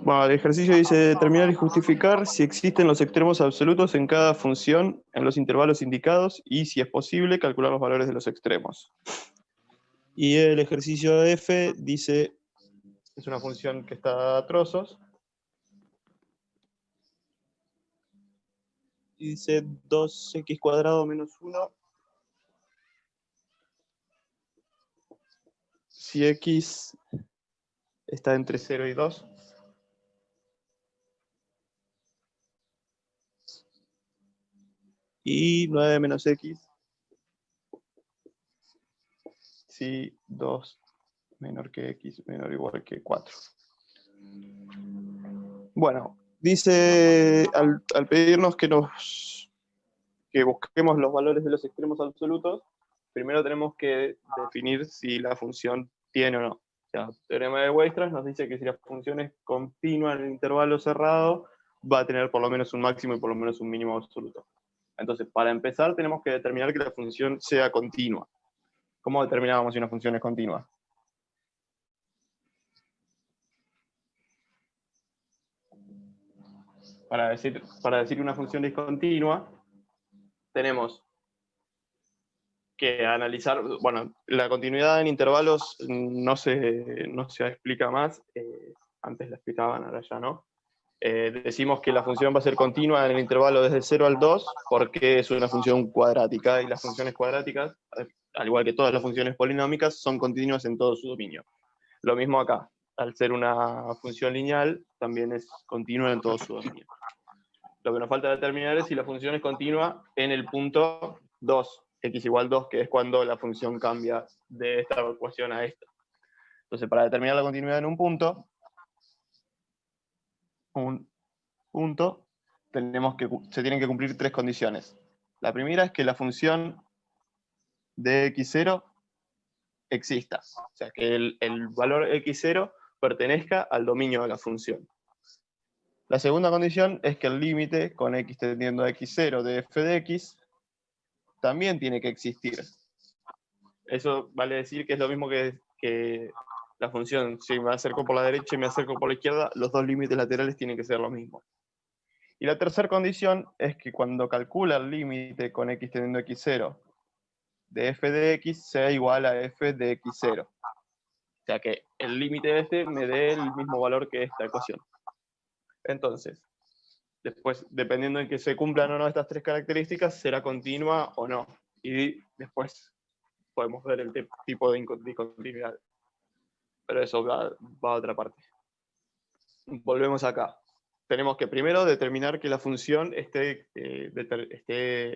Bueno, el ejercicio dice determinar y justificar si existen los extremos absolutos en cada función en los intervalos indicados y, si es posible, calcular los valores de los extremos. Y el ejercicio F dice, es una función que está a trozos, y dice 2x cuadrado menos 1 si x está entre 0 y 2. Y 9 menos x si 2 menor que x menor o igual que 4. Bueno, dice al pedirnos que busquemos los valores de los extremos absolutos, primero tenemos que definir si la función tiene o no. O sea, el teorema de Weierstrass nos dice que si la función es continua en el intervalo cerrado, va a tener por lo menos un máximo y por lo menos un mínimo absoluto. Entonces, para empezar, tenemos que determinar que la función sea continua. ¿Cómo determinamos si una función es continua? Para decir que una función es continua, tenemos que analizar, bueno, la continuidad en intervalos no se explica más, antes la explicaban, ahora ya no. Decimos que la función va a ser continua en el intervalo desde 0 al 2 porque es una función cuadrática, y las funciones cuadráticas, al igual que todas las funciones polinómicas, son continuas en todo su dominio. Lo mismo acá, al ser una función lineal, también es continua en todo su dominio. Lo que nos falta determinar es si la función es continua en el punto 2, x igual 2, que es cuando la función cambia de esta ecuación a esta. Entonces, para determinar la continuidad en un punto, se tienen que cumplir tres condiciones. La primera es que la función de x0 exista, o sea, que el valor x0 pertenezca al dominio de la función. La segunda condición es que el límite con x tendiendo a x0 de f de x también tiene que existir. Eso vale decir que es lo mismo que la función, si me acerco por la derecha y me acerco por la izquierda, los dos límites laterales tienen que ser lo mismo. Y la tercera condición es que cuando calcula el límite con x teniendo x0 de f de x sea igual a f de x0. O sea que el límite este me dé el mismo valor que esta ecuación. Entonces, después, dependiendo en que se cumplan o no estas tres características, será continua o no. Y después podemos ver el tipo de discontinuidad. Pero eso va a otra parte. Volvemos acá. Tenemos que primero determinar que la función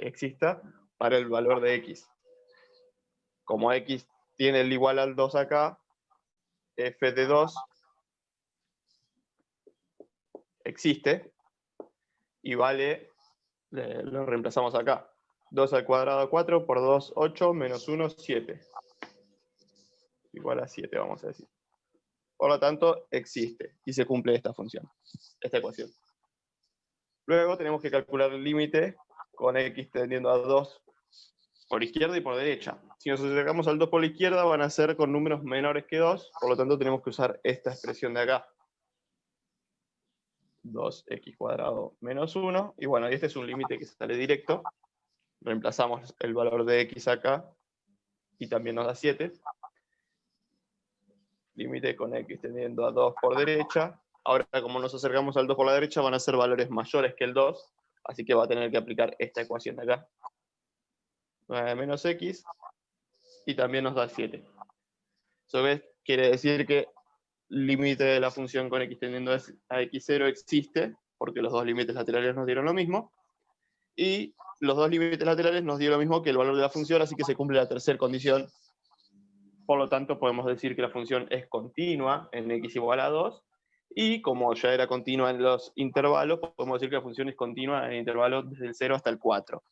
exista para el valor de x. Como x tiene el igual al 2 acá, f de 2 existe y vale, lo reemplazamos acá. 2 al cuadrado 4 por 2, 8, menos 1, 7. Igual a 7, vamos a decir. Por lo tanto, existe y se cumple esta función, esta ecuación. Luego tenemos que calcular el límite con x tendiendo a 2 por izquierda y por derecha. Si nos acercamos al 2 por la izquierda, van a ser con números menores que 2, por lo tanto tenemos que usar esta expresión de acá. 2x cuadrado menos 1, y bueno, este es un límite que sale directo. Reemplazamos el valor de x acá, y también nos da 7. Límite con x tendiendo a 2 por derecha. Ahora, como nos acercamos al 2 por la derecha, van a ser valores mayores que el 2, así que va a tener que aplicar esta ecuación de acá. 9 menos x, y también nos da 7. Eso quiere decir que el límite de la función con x tendiendo a x0 existe, porque los dos límites laterales nos dieron lo mismo, y los dos límites laterales nos dio lo mismo que el valor de la función, así que se cumple la tercera condición. Por lo tanto, podemos decir que la función es continua en x igual a 2, y como ya era continua en los intervalos, podemos decir que la función es continua en intervalos desde el 0 hasta el 4.